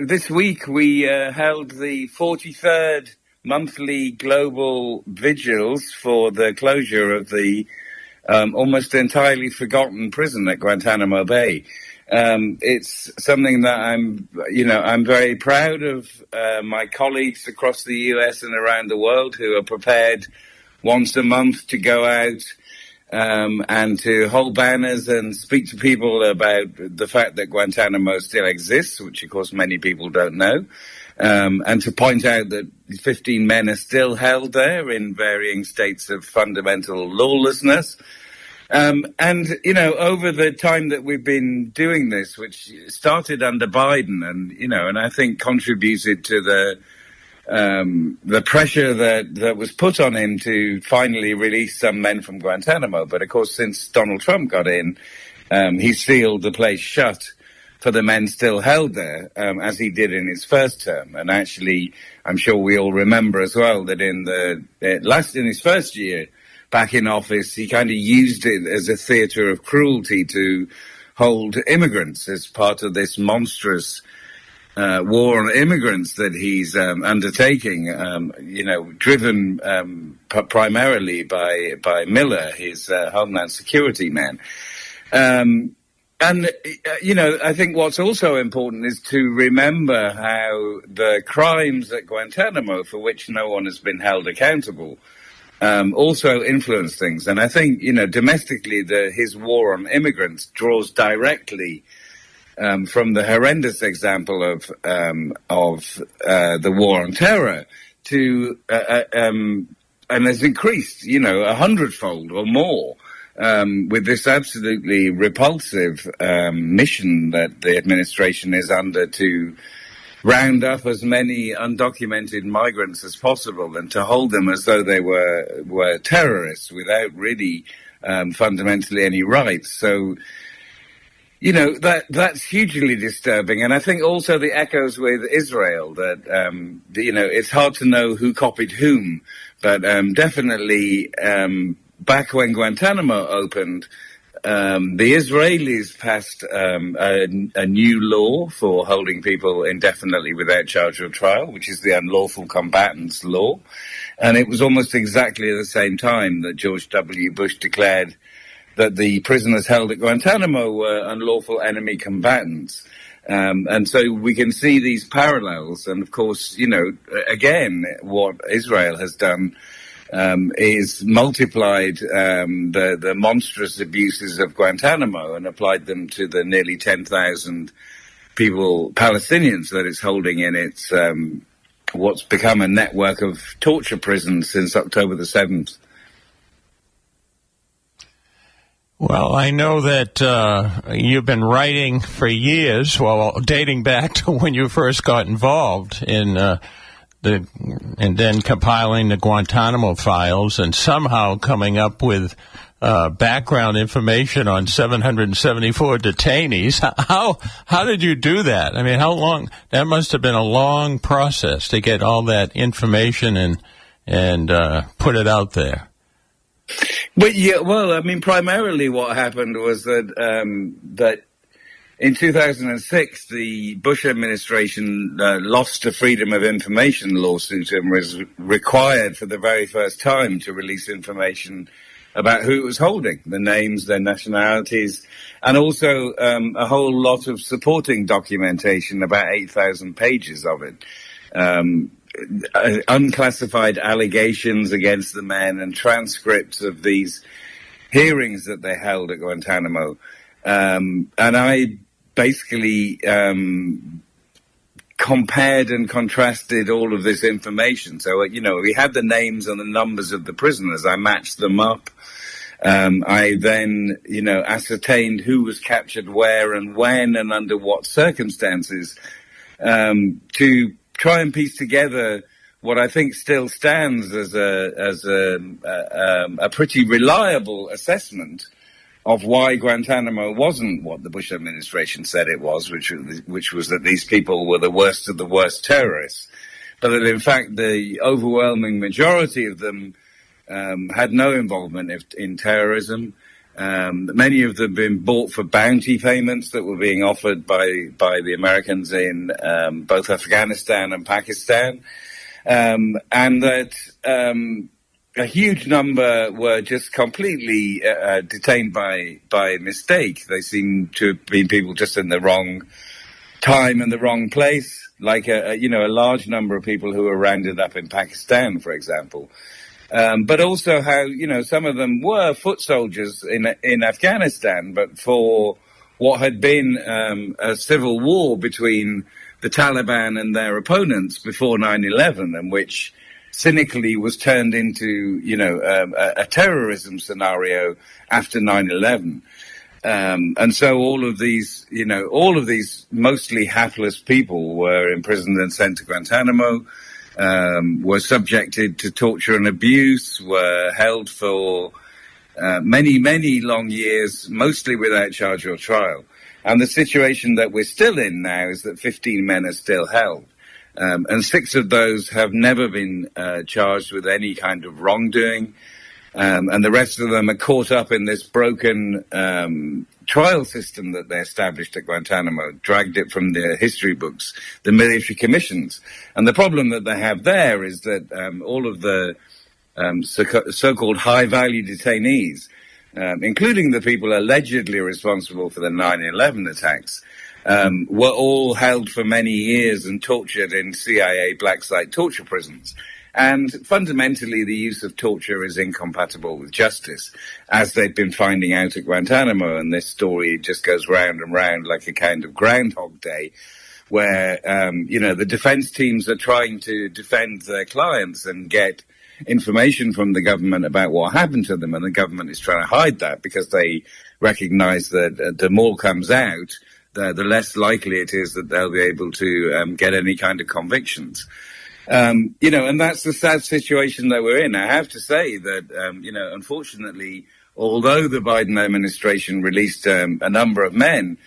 this week we held the 43rd monthly global vigils for the closure of the almost entirely forgotten prison at Guantanamo Bay. It's something that I'm very proud of my colleagues across the US and around the world who are prepared once a month to go out and to hold banners and speak to people about the fact that Guantanamo still exists, which of course many people don't know, and to point out that 15 men are still held there in varying states of fundamental lawlessness. And, you know, over the time that we've been doing this, which started under Biden and I think contributed to the pressure that was put on him to finally release some men from Guantanamo. But of course, since Donald Trump got in, he sealed the place shut for the men still held there, as he did in his first term. And actually, I'm sure we all remember as well that in his first year back in office, he kind of used it as a theater of cruelty to hold immigrants as part of this monstrous war on immigrants that he's undertaking, driven primarily by Miller, his Homeland Security man. I think what's also important is to remember how the crimes at Guantanamo, for which no one has been held accountable, also influence things. And I think, domestically, his war on immigrants draws directly from the horrendous example of the war on terror to and has increased, 100-fold or more with this absolutely repulsive mission that the administration is under to round up as many undocumented migrants as possible and to hold them as though they were terrorists without really fundamentally any rights. So, that's hugely disturbing. And I think also the echoes with Israel that, it's hard to know who copied whom, but definitely back when Guantanamo opened, the Israelis passed a new law for holding people indefinitely without charge or trial, which is the Unlawful Combatants Law. And it was almost exactly at the same time that George W. Bush declared that the prisoners held at Guantanamo were unlawful enemy combatants. And so we can see these parallels. And of course, again, what Israel has done is multiplied the monstrous abuses of Guantanamo and applied them to the nearly 10,000 Palestinians that it's holding in its what's become a network of torture prisons since October the 7th. Well, I know that you've been writing for years, dating back to when you first got involved in and then compiling the Guantanamo files and somehow coming up with background information on 774 detainees. How did you do that? I mean, how long? That must have been a long process to get all that information and put it out there. But primarily what happened was that in 2006, the Bush administration lost a Freedom of Information lawsuit and was required for the very first time to release information about who it was holding, the names, their nationalities, and also a whole lot of supporting documentation, about 8,000 pages of it. Unclassified allegations against the men and transcripts of these hearings that they held at Guantanamo. And I basically compared and contrasted all of this information. So, we had the names and the numbers of the prisoners. I matched them up. I then, ascertained who was captured where and when and under what circumstances to try and piece together what I think still stands as a pretty reliable assessment of why Guantanamo wasn't what the Bush administration said it was, which was that these people were the worst of the worst terrorists, but that in fact the overwhelming majority of them had no involvement in terrorism, Many of them have been bought for bounty payments that were being offered by the Americans in both Afghanistan and Pakistan, and that a huge number were just completely detained by mistake. They seem to have been people just in the wrong time and the wrong place, like a large number of people who were rounded up in Pakistan, for example. But also how, some of them were foot soldiers in Afghanistan, but for what had been a civil war between the Taliban and their opponents before 9/11, and which cynically was turned into, a terrorism scenario after 9/11. And so all of these mostly hapless people were imprisoned and sent to Guantanamo, were subjected to torture and abuse, were held for many, many long years, mostly without charge or trial. And the situation that we're still in now is that 15 men are still held. And 6 of those have never been charged with any kind of wrongdoing. And the rest of them are caught up in this broken trial system that they established at Guantanamo, dragged it from their history books, the military commissions. And the problem that they have there is that all of the so-called high-value detainees, including the people allegedly responsible for the 9/11 attacks, were all held for many years and tortured in CIA black site torture prisons. And fundamentally, the use of torture is incompatible with justice, as they've been finding out at Guantanamo. And this story just goes round and round like a kind of Groundhog Day, where, the defense teams are trying to defend their clients and get information from the government about what happened to them. And the government is trying to hide that because they recognize that the more comes out, the less likely it is that they'll be able to get any kind of convictions. And that's the sad situation that we're in. I have to say that, unfortunately, although the Biden administration released a number of men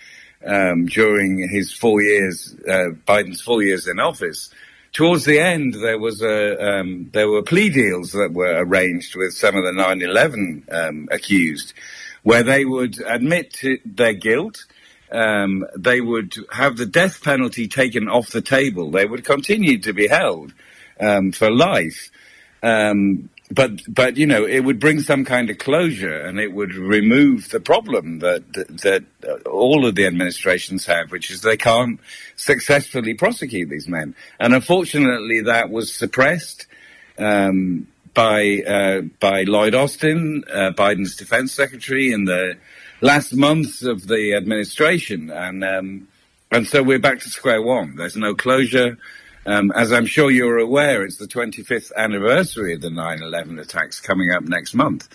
during his 4 years, Biden's 4 years in office, towards the end there were plea deals that were arranged with some of the 9/11 accused, where they would admit to their guilt. They would have the death penalty taken off the table. They would continue to be held for life. But it would bring some kind of closure, and it would remove the problem that all of the administrations have, which is they can't successfully prosecute these men. And unfortunately, that was suppressed by Lloyd Austin, Biden's defense secretary, in the last months of the administration, and so we're back to square one. There's no closure. As I'm sure you're aware, it's the 25th anniversary of the 9/11 attacks coming up next month.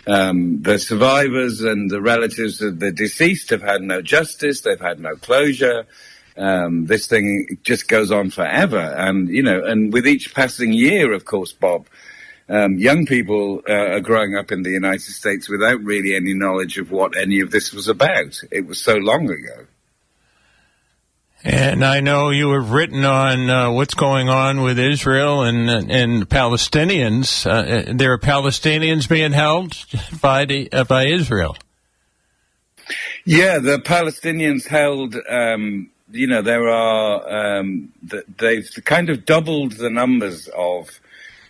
The survivors and the relatives of the deceased have had no justice. They've had no closure. This thing just goes on forever. And with each passing year, of course, Bob, young people are growing up in the United States without really any knowledge of what any of this was about. It was so long ago. And I know you have written on what's going on with Israel and Palestinians. There are Palestinians being held by Israel. Yeah, the Palestinians held. There are. They've kind of doubled the numbers of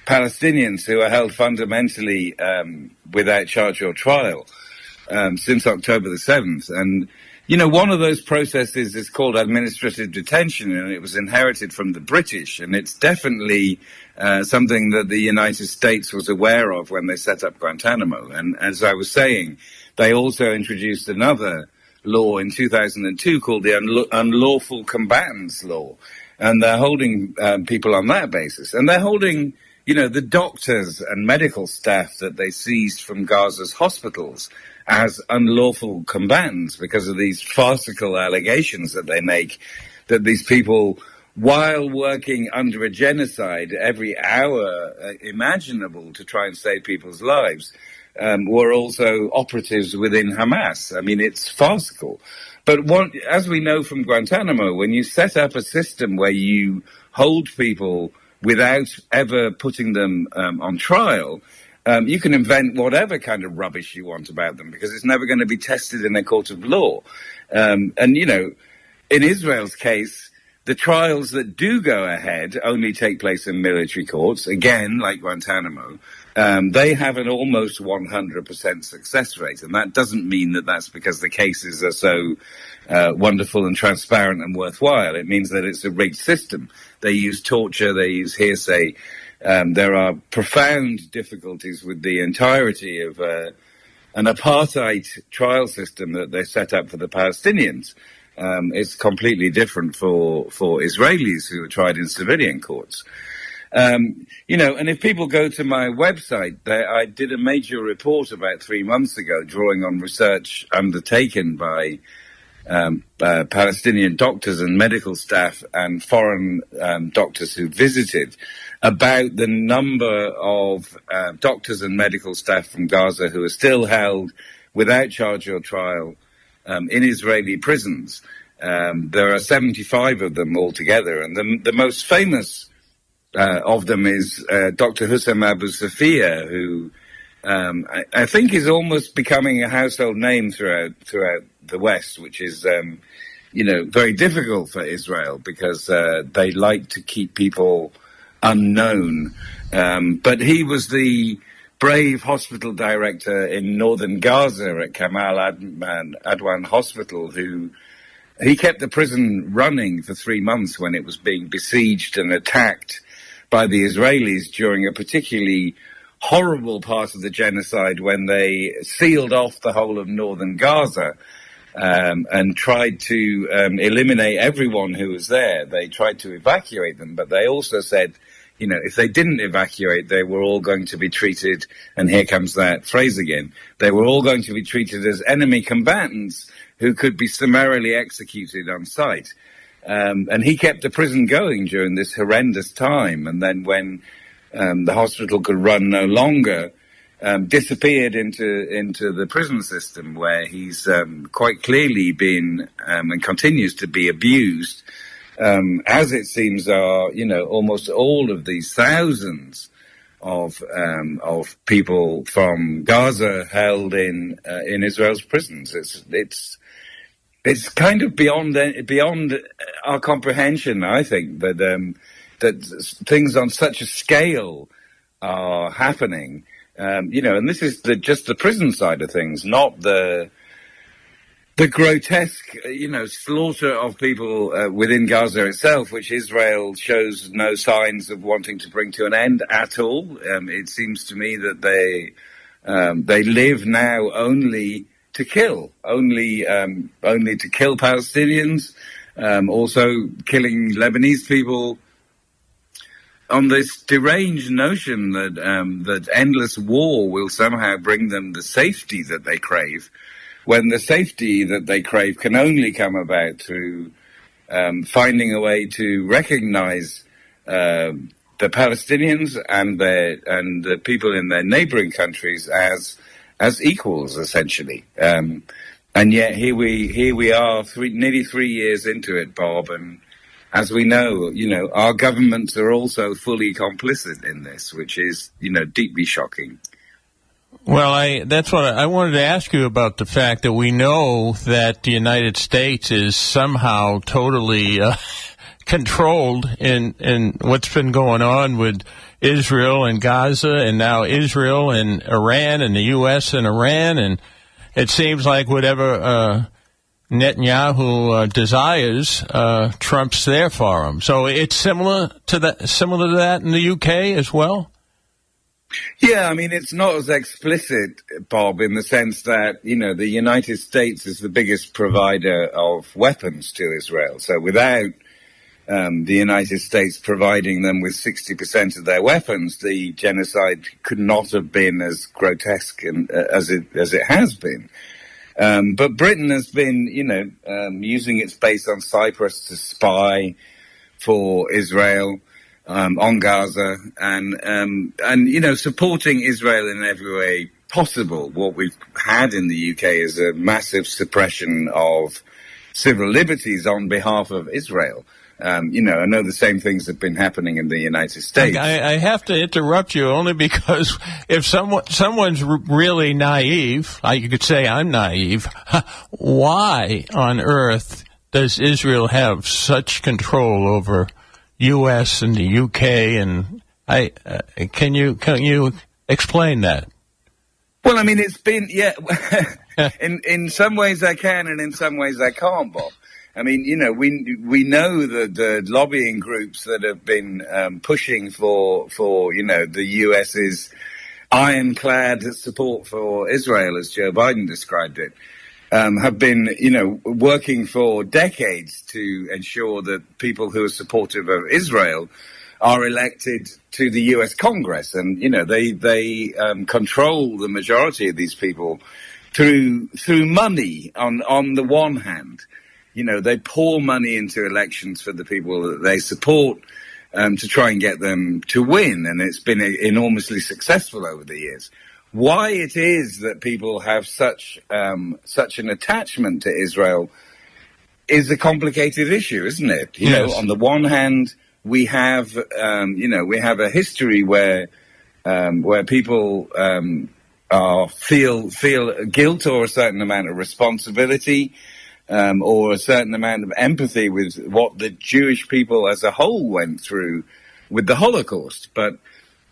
Palestinians who are held fundamentally without charge or trial since October the 7th. And, one of those processes is called administrative detention, and it was inherited from the British. And it's definitely something that the United States was aware of when they set up Guantanamo. And as I was saying, they also introduced another law in 2002 called the Unlawful Combatants Law. And they're holding people on that basis. And they're holding the doctors and medical staff that they seized from Gaza's hospitals as unlawful combatants because of these farcical allegations that they make, that these people, while working under a genocide every hour imaginable to try and save people's lives, were also operatives within Hamas. I mean, it's farcical. But as we know from Guantanamo, when you set up a system where you hold people without ever putting them on trial, You can invent whatever kind of rubbish you want about them because it's never going to be tested in a court of law. And, in Israel's case, the trials that do go ahead only take place in military courts, again, like Guantanamo. They have an almost 100% success rate. And that doesn't mean that that's because the cases are so wonderful and transparent and worthwhile. It means that it's a rigged system. They use torture, they use hearsay. There are profound difficulties with the entirety of an apartheid trial system that they set up for the Palestinians. It's completely different for Israelis who are tried in civilian courts. And if people go to my website, I did a major report about 3 months ago, drawing on research undertaken by Palestinian doctors and medical staff and foreign doctors who visited, about the number of doctors and medical staff from Gaza who are still held without charge or trial in Israeli prisons. There are 75 of them altogether, and the most famous of them is Dr. Hussam Abu Safia, who I think is almost becoming a household name throughout the West, which is very difficult for Israel because they like to keep people unknown. But he was the brave hospital director in northern Gaza at Kamal Adwan Hospital, he kept the prison running for 3 months when it was being besieged and attacked by the Israelis during a particularly horrible part of the genocide when they sealed off the whole of northern Gaza and tried to eliminate everyone who was there. They tried to evacuate them, but they also said, if they didn't evacuate, they were all going to be treated, and here comes that phrase again, they were all going to be treated as enemy combatants who could be summarily executed on sight. And he kept the prison going during this horrendous time. And then when the hospital could run no longer, disappeared into the prison system, where he's quite clearly been and continues to be abused, as it seems are almost all of these thousands of people from Gaza held in Israel's prisons. It's kind of beyond our comprehension, I think, that things on such a scale are happening. And this is just the prison side of things, not the grotesque, slaughter of people within Gaza itself, which Israel shows no signs of wanting to bring to an end at all. It seems to me that they live now only to kill, only to kill Palestinians, also killing Lebanese people, on this deranged notion that endless war will somehow bring them the safety that they crave, when the safety that they crave can only come about through finding a way to recognize the Palestinians and the people in their neighboring countries as equals, essentially. And yet here we are, nearly 3 years into it, Bob, and as we know, our governments are also fully complicit in this, which is, deeply shocking. Well, that's what I wanted to ask you about, the fact that we know that the United States is somehow totally controlled in what's been going on with Israel and Gaza, and now Israel and Iran, and the U.S. and Iran, and it seems like whatever Netanyahu desires, Trump's there for him. So it's similar to that in the UK as well? Yeah, I mean, it's not as explicit, Bob, in the sense that, the United States is the biggest provider of weapons to Israel. So without the United States providing them with 60% of their weapons, the genocide could not have been as grotesque as it has been. But Britain has been, using its base on Cyprus to spy for Israel on Gaza, and supporting Israel in every way possible. What we've had in the UK is a massive suppression of civil liberties on behalf of Israel. I know the same things have been happening in the United States. I have to interrupt you only because if someone's really naive, you could say I'm naive, why on earth does Israel have such control over U.S. and the U.K. and can you explain that? Well, I mean, it's been in some ways I can, and in some ways I can't, Bob. I mean, we know that the lobbying groups that have been pushing for the U.S.'s ironclad support for Israel, as Joe Biden described it, have been, working for decades to ensure that people who are supportive of Israel are elected to the U.S. Congress. And, they control the majority of these people through money on the one hand. They pour money into elections for the people that they support to try and get them to win. And it's been enormously successful over the years. Why it is that people have such an attachment to Israel is a complicated issue, isn't it? Yes. On the one hand, we have a history where people feel guilt or a certain amount of responsibility. Or a certain amount of empathy with what the Jewish people as a whole went through with the Holocaust. But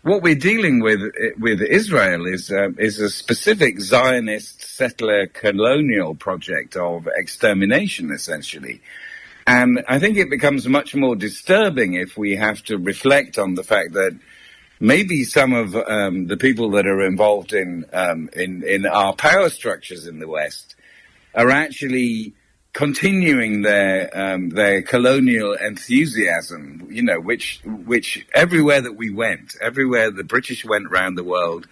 what we're dealing with Israel is a specific Zionist settler colonial project of extermination, essentially. And I think it becomes much more disturbing if we have to reflect on the fact that maybe some of the people that are involved in our power structures in the West are actually continuing their colonial enthusiasm, which everywhere that we went, everywhere the British went around the world,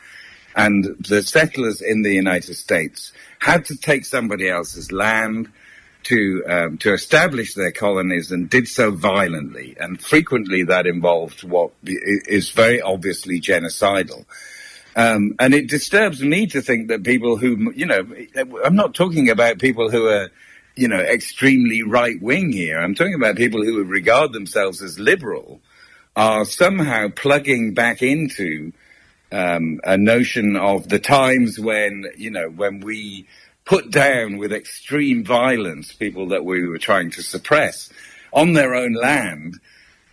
and the settlers in the United States had to take somebody else's land to establish their colonies, and did so violently, and frequently that involved what is very obviously genocidal. And it disturbs me to think that people who, I'm not talking about people who are, extremely right-wing here. I'm talking about people who regard themselves as liberal, are somehow plugging back into a notion of the times when we put down with extreme violence people that we were trying to suppress on their own land,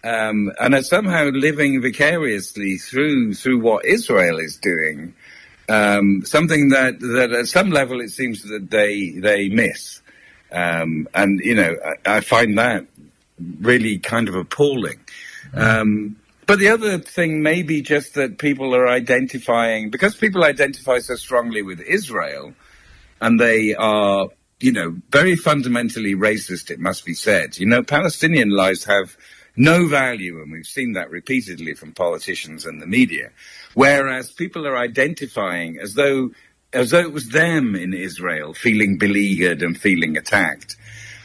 and are somehow living vicariously through what Israel is doing, something that at some level it seems that they miss. I find that really kind of appalling. But the other thing may be just that people are identifying, because people identify so strongly with Israel, and they are, very fundamentally racist, it must be said. Palestinian lives have no value, and we've seen that repeatedly from politicians and the media. Whereas people are identifying as though it was them in Israel feeling beleaguered and feeling attacked.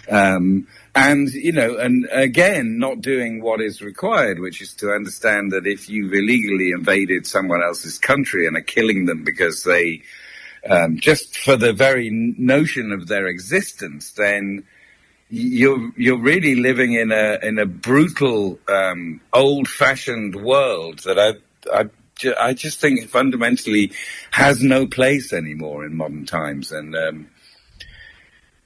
And again, not doing what is required, which is to understand that if you've illegally invaded someone else's country and are killing them because they, just for the very notion of their existence, then you're really living in a brutal, old-fashioned world that I just think fundamentally has no place anymore in modern times. And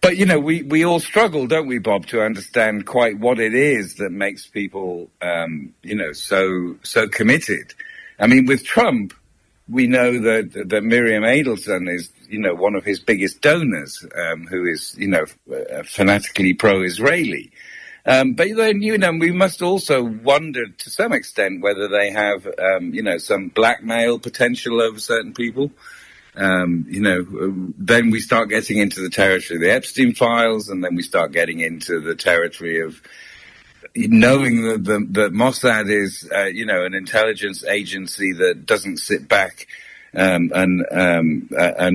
but we all struggle, don't we, Bob, to understand quite what it is that makes people so committed. I mean, with Trump, we know that Miriam Adelson is one of his biggest donors, who is fanatically pro-Israeli. But then, we must also wonder to some extent whether they have, some blackmail potential over certain people. Then we start getting into the territory of the Epstein files, and then we start getting into the territory of knowing that Mossad is, an intelligence agency that doesn't sit back and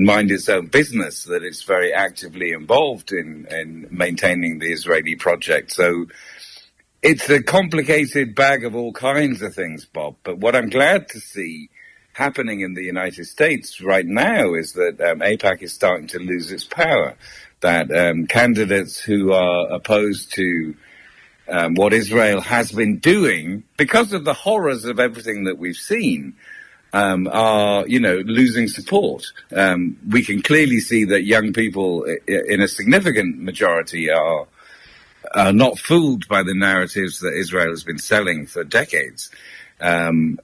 mind its own business, that it's very actively involved in maintaining the Israeli project. So it's a complicated bag of all kinds of things, Bob. But what I'm glad to see happening in the United States right now is that AIPAC is starting to lose its power, that candidates who are opposed to what Israel has been doing, because of the horrors of everything that we've seen, are, losing support. We can clearly see that young people, in a significant majority, are not fooled by the narratives that Israel has been selling for decades. That's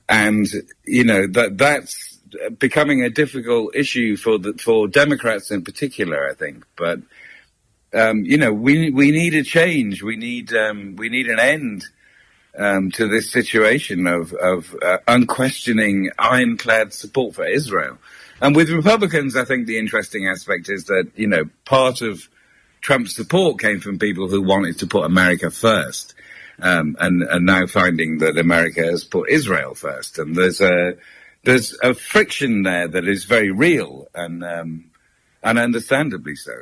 becoming a difficult issue for Democrats in particular, I think. But we need a change. We need an end to this situation of unquestioning, ironclad support for Israel. And with Republicans, I think the interesting aspect is that part of Trump's support came from people who wanted to put America first, and now finding that America has put Israel first. And there's a friction there that is very real and understandably so.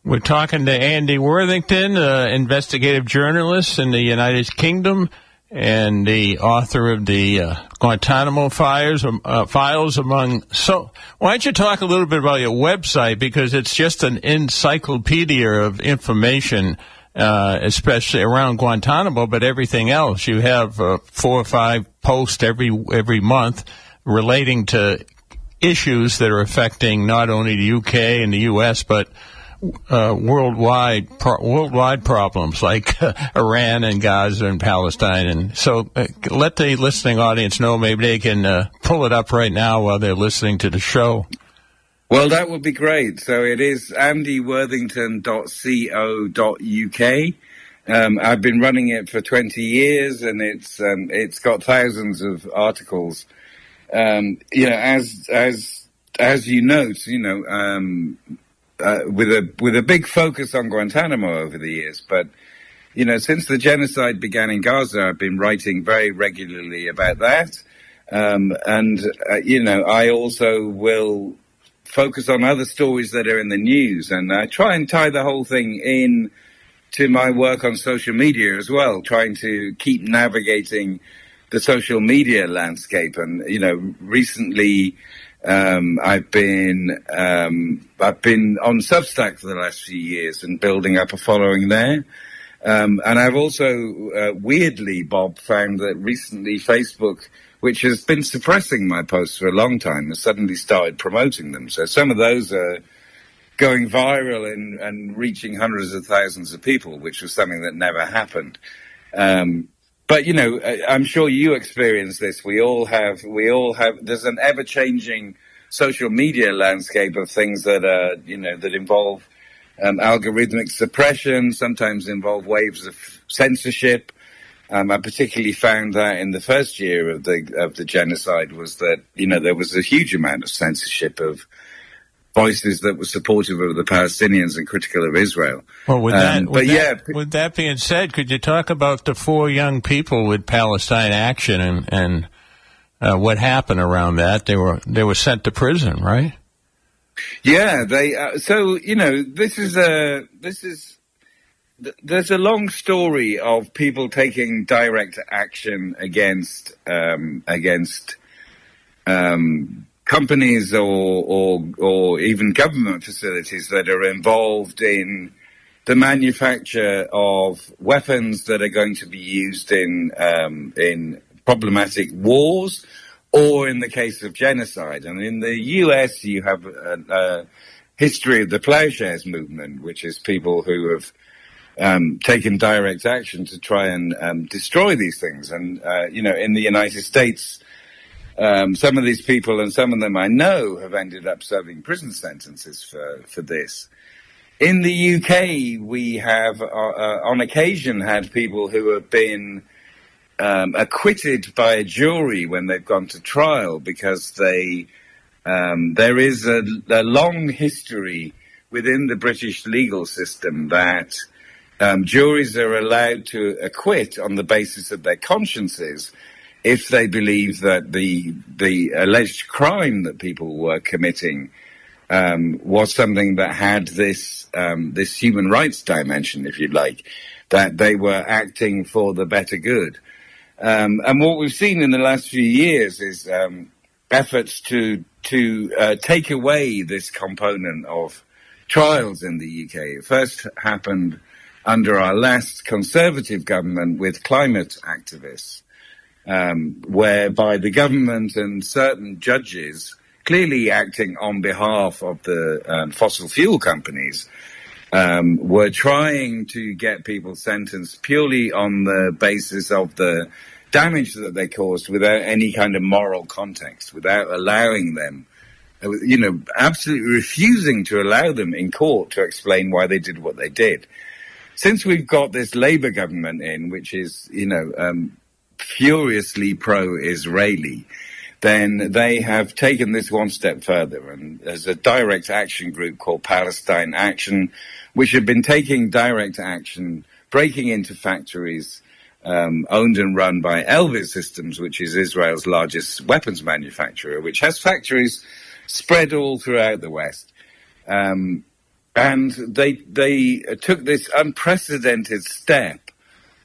We're talking to Andy Worthington, investigative journalist in the United Kingdom and the author of the Guantanamo files, among. So why don't you talk a little bit about your website, because it's just an encyclopedia of information, especially around Guantanamo, but everything else. You have 4 or 5 posts every month relating to issues that are affecting not only the UK and the US, but worldwide problems like Iran and Gaza and Palestine. And so let the listening audience know, maybe they can pull it up right now while they're listening to the show. Well, that would be great. So it is andyworthington.co.uk. I've been running it for 20 years, and it's got thousands of articles. As you note, with a big focus on Guantanamo over the years. But, since the genocide began in Gaza, I've been writing very regularly about that. I also will focus on other stories that are in the news. And I try and tie the whole thing in to my work on social media as well, trying to keep navigating the social media landscape. And, recently, I've been on Substack for the last few years and building up a following there. And I've also, weirdly, Bob, found that recently Facebook, which has been suppressing my posts for a long time, has suddenly started promoting them. So some of those are going viral and reaching hundreds of thousands of people, which was something that never happened. But, I'm sure you experience this. We all have, there's an ever-changing social media landscape of things that are, that involve algorithmic suppression, sometimes involve waves of censorship. I particularly found that in the first year of the genocide was that, there was a huge amount of censorship of voices that were supportive of the Palestinians and critical of Israel. Well, with that being said, could you talk about the 4 young people with Palestine Action and what happened around that? They were sent to prison, right? Yeah, there's a long story of people taking direct action against companies or even government facilities that are involved in the manufacture of weapons that are going to be used in problematic wars, or in the case of genocide. And in the US, you have a history of the plowshares movement, which is people who have taken direct action to try and destroy these things. And in the United States, some of these people, and some of them I know, have ended up serving prison sentences for this. In the UK, we have, on occasion, had people who have been acquitted by a jury when they've gone to trial because there is a long history within the British legal system that juries are allowed to acquit on the basis of their consciences if they believe that the alleged crime that people were committing was something that had this human rights dimension, if you like, that they were acting for the better good. And what we've seen in the last few years is efforts to take away this component of trials in the UK. It first happened under our last Conservative government with climate activists, whereby the government and certain judges, clearly acting on behalf of the fossil fuel companies, were trying to get people sentenced purely on the basis of the damage that they caused without any kind of moral context, without allowing them, absolutely refusing to allow them in court to explain why they did what they did. Since we've got this Labour government in, which is, furiously pro-Israeli, then they have taken this one step further. And there's a direct action group called Palestine Action, which have been taking direct action, breaking into factories owned and run by Elbit Systems, which is Israel's largest weapons manufacturer, which has factories spread all throughout the West. And they took this unprecedented step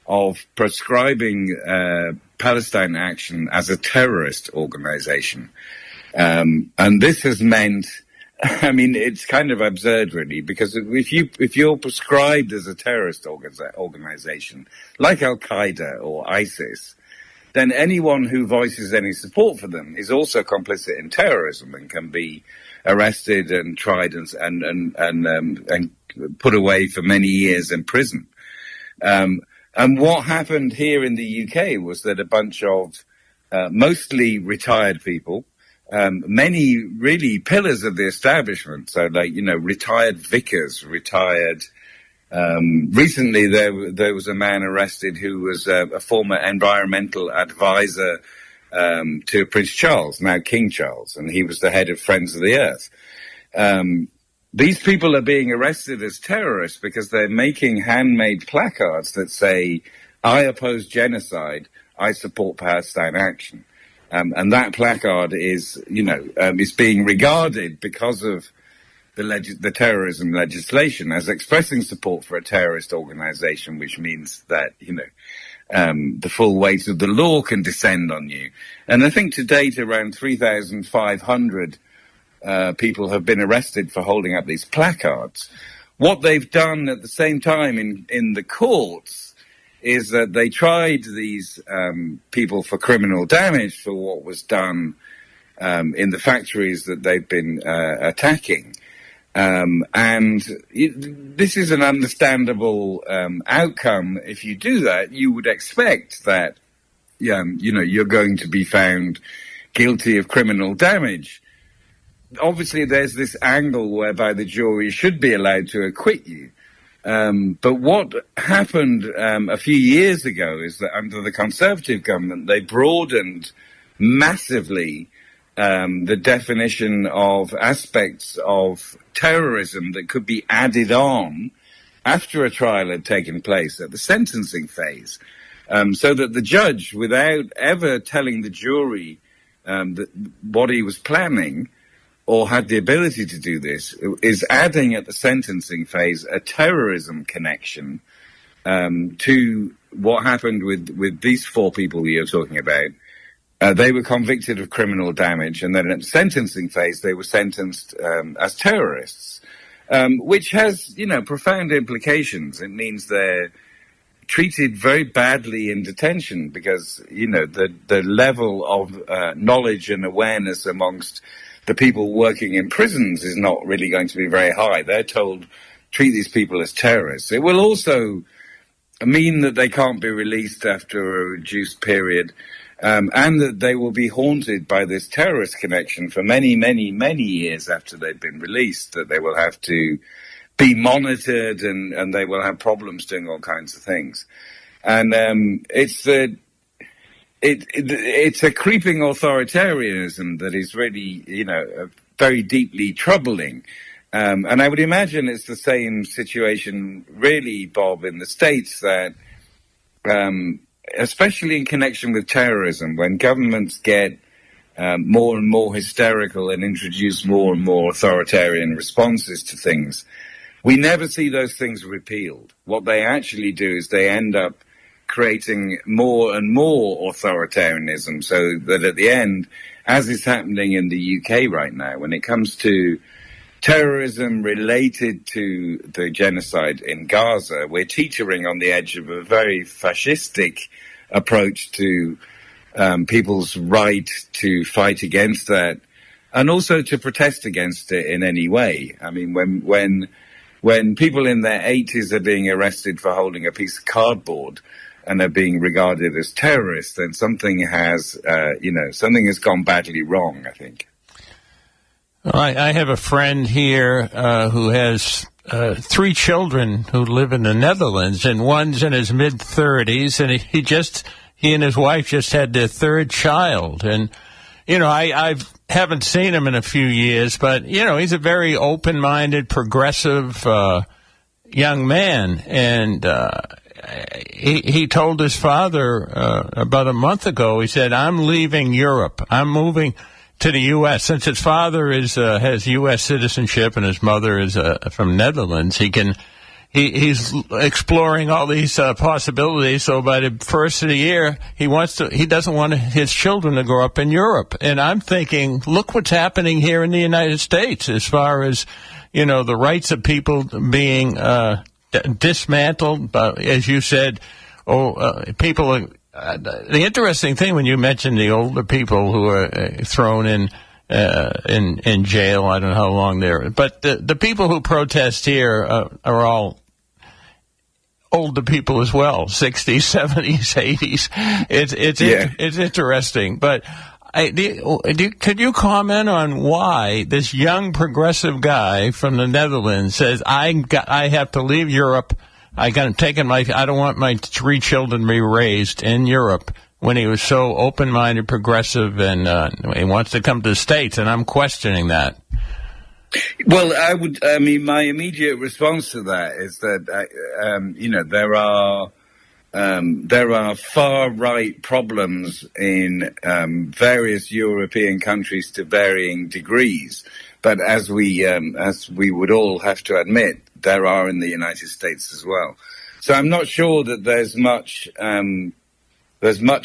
of prescribing Palestine Action as a terrorist organization. And this has meant, it's kind of absurd, really, because if you're prescribed as a terrorist organization, like Al-Qaeda or ISIS, then anyone who voices any support for them is also complicit in terrorism and can be arrested and tried and put away for many years in prison. And what happened here in the UK was that a bunch of mostly retired people, many really pillars of the establishment, so retired vicars, recently there was a man arrested who was a former environmental advisor to Prince Charles, now King Charles, and he was the head of Friends of the Earth. These people are being arrested as terrorists because they're making handmade placards that say, "I oppose genocide, I support Palestine Action." And that placard is, is being regarded because of the terrorism legislation as expressing support for a terrorist organization, which means that, the full weight of the law can descend on you. And I think to date around 3,500 people have been arrested for holding up these placards. What they've done at the same time in the courts is that they tried these people for criminal damage for what was done in the factories that they've been attacking. And this is an understandable outcome. If you do that, you would expect that, you're going to be found guilty of criminal damage. Obviously, there's this angle whereby the jury should be allowed to acquit you. But what happened a few years ago is that under the Conservative government, they broadened massively the definition of aspects of terrorism that could be added on after a trial had taken place at the sentencing phase, so that the judge, without ever telling the jury what he was planning or had the ability to do this, is adding at the sentencing phase a terrorism connection to what happened with these four people you're talking about. They were convicted of criminal damage, and then at the sentencing phase, they were sentenced as terrorists, which has, profound implications. It means they're treated very badly in detention because, the level of knowledge and awareness amongst the people working in prisons is not really going to be very high. They're told, treat these people as terrorists. It will also mean that they can't be released after a reduced period. And that they will be haunted by this terrorist connection for many, many, many years after they've been released, that they will have to be monitored and they will have problems doing all kinds of things. And it's a creeping authoritarianism that is really, very deeply troubling. And I would imagine it's the same situation, really, Bob, in the States, that especially in connection with terrorism, when governments get more and more hysterical and introduce more and more authoritarian responses to things, we never see those things repealed. What they actually do is they end up creating more and more authoritarianism, so that at the end, as is happening in the UK right now, when it comes to terrorism related to the genocide in Gaza, we're teetering on the edge of a very fascistic approach to people's right to fight against that, and also to protest against it in any way. I mean, when people in their 80s are being arrested for holding a piece of cardboard and are being regarded as terrorists, then something has gone badly wrong, I think. Well, I have a friend here who has 3 children who live in the Netherlands, and one's in his mid-30s, and he and his wife just had their 3rd child. And, I haven't seen him in a few years, but, he's a very open-minded, progressive young man. And he told his father about a month ago, he said, I'm leaving Europe. I'm moving to the U.S. Since his father has U.S. citizenship and his mother is from Netherlands, he's exploring all these possibilities. So by the first of the year, he doesn't want his children to grow up in Europe. And I'm thinking, look what's happening here in the United States as far as, the rights of people being dismantled. As you said, people. The interesting thing when you mentioned the older people who are thrown in jail, I don't know how long they're, but the people who protest here are all older people as well, 60s, 70s, 80s. It's interesting. But could you comment on why this young progressive guy from the Netherlands says, I have to leave Europe, I don't want my 3 children to be raised in Europe, when he was so open-minded, progressive, and he wants to come to the States, and I'm questioning that. Well, my immediate response to that is that, there are far-right problems in various European countries to varying degrees. But as we would all have to admit, there are in the United States as well. So I'm not sure that there's much not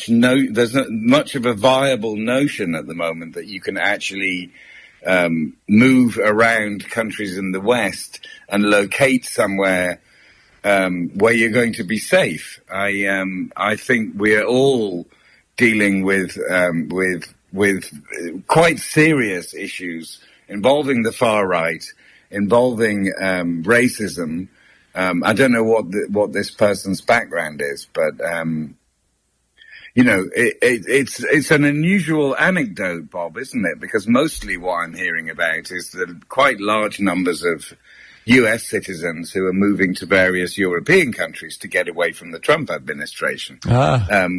much of a viable notion at the moment that you can actually move around countries in the West and locate somewhere where you're going to be safe. I think we're all dealing with quite serious issues involving the far right, involving racism. I don't know what this person's background is, but it's an unusual anecdote, Bob, isn't it? Because mostly what I'm hearing about is the quite large numbers of U.S. citizens who are moving to various European countries to get away from the Trump administration.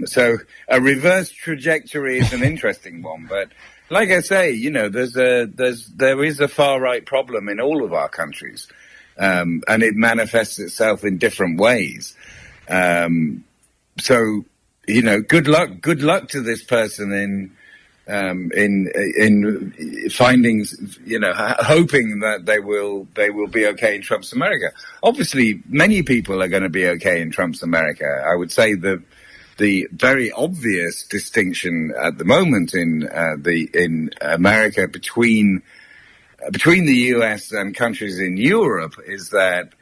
So a reverse trajectory is an interesting one, but like I say, there is a far right problem in all of our countries, and it manifests itself in different ways. So good luck to this person in finding, hoping that they will be okay in Trump's America. Obviously, many people are going to be okay in Trump's America. I would say the very obvious distinction at the moment in America between the U.S. and countries in Europe is that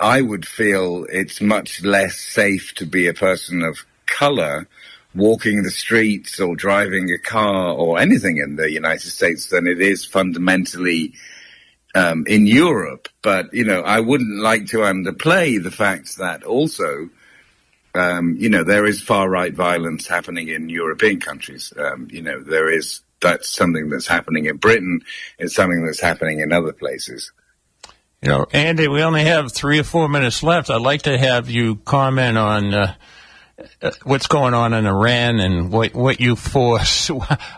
I would feel it's much less safe to be a person of color walking the streets or driving a car or anything in the United States than it is fundamentally in Europe. But, I wouldn't like to underplay the fact that also, there is far-right violence happening in European countries. That's something that's happening in Britain. It's something that's happening in other places. Andy, we only have 3 or 4 minutes left. I'd like to have you comment on what's going on in Iran and what you force.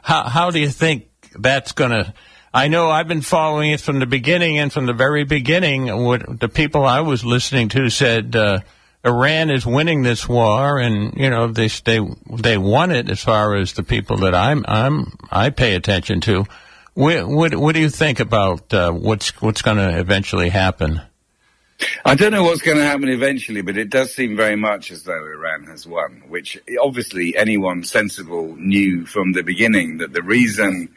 How do you think that's going to... I know I've been following it from the beginning, and from the very beginning, what the people I was listening to said, Iran is winning this war, and they won it as far as the people that I pay attention to. What do you think about what's going to eventually happen? I don't know what's going to happen eventually, but it does seem very much as though Iran has won, which obviously anyone sensible knew from the beginning that the reason,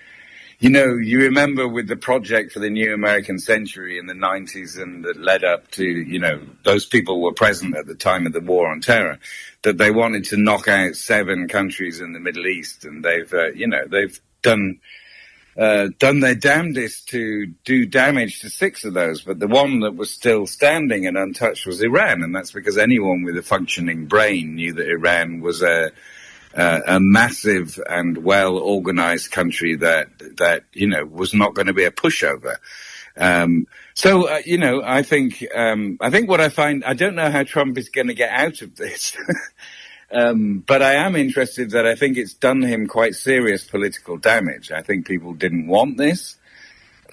You remember with the project for the New American Century in the 90s and that led up to, those people were present at the time of the War on Terror, that they wanted to knock out 7 countries in the Middle East. And they've done their damnedest to do damage to 6 of those. But the one that was still standing and untouched was Iran. And that's because anyone with a functioning brain knew that Iran was a massive and well-organized country that was not going to be a pushover. I think what I find, I don't know how Trump is going to get out of this, but I am interested that I think it's done him quite serious political damage. I think people didn't want this,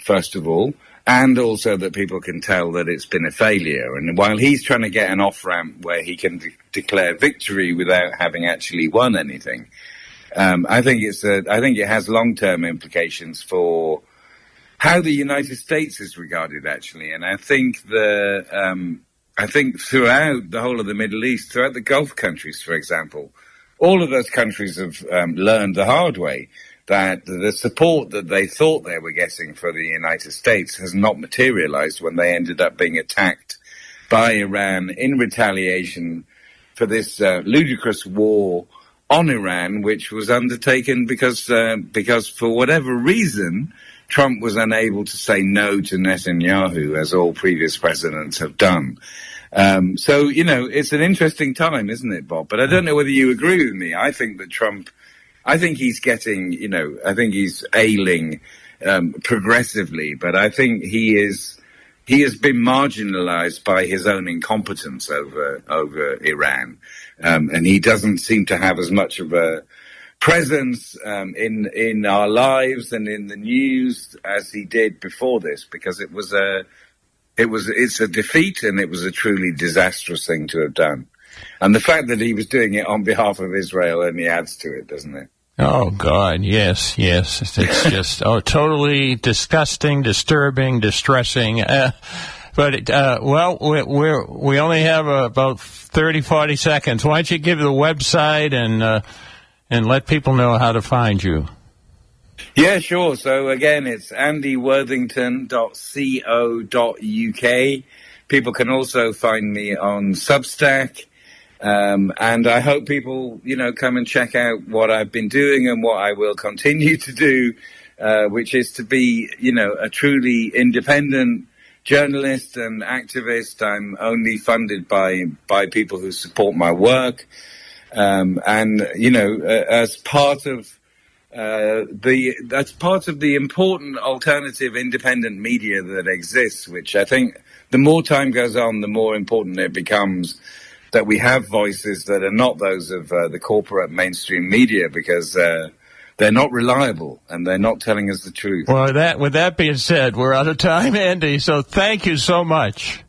first of all, and also that people can tell that it's been a failure. And while he's trying to get an off-ramp where he can declare victory without having actually won anything, I think it has long-term implications for how the United States is regarded, actually. And I think throughout the whole of the Middle East, throughout the Gulf countries, for example, all of those countries have learned the hard way that the support that they thought they were getting for the United States has not materialized when they ended up being attacked by Iran in retaliation for this ludicrous war on Iran, which was undertaken because for whatever reason, Trump was unable to say no to Netanyahu, as all previous presidents have done. It's an interesting time, isn't it, Bob? But I don't know whether you agree with me. I think he's getting, I think he's ailing progressively, but I think he has been marginalized by his own incompetence over Iran. And he doesn't seem to have as much of a presence in our lives and in the news as he did before this, because it's a defeat, and it was a truly disastrous thing to have done. And the fact that he was doing it on behalf of Israel only adds to it, doesn't it? Oh, God, yes. It's just totally disgusting, disturbing, distressing. We only have about 30, 40 seconds. Why don't you give the website and let people know how to find you? Yeah, sure. So, again, it's andyworthington.co.uk. People can also find me on Substack. And I hope people, come and check out what I've been doing and what I will continue to do, which is to be, a truly independent journalist and activist. I'm only funded by people who support my work. As part of that's part of the important alternative independent media that exists, which I think the more time goes on, the more important it becomes that we have voices that are not those of the corporate mainstream media, because they're not reliable and they're not telling us the truth. Well, with that being said, we're out of time, Andy, so thank you so much.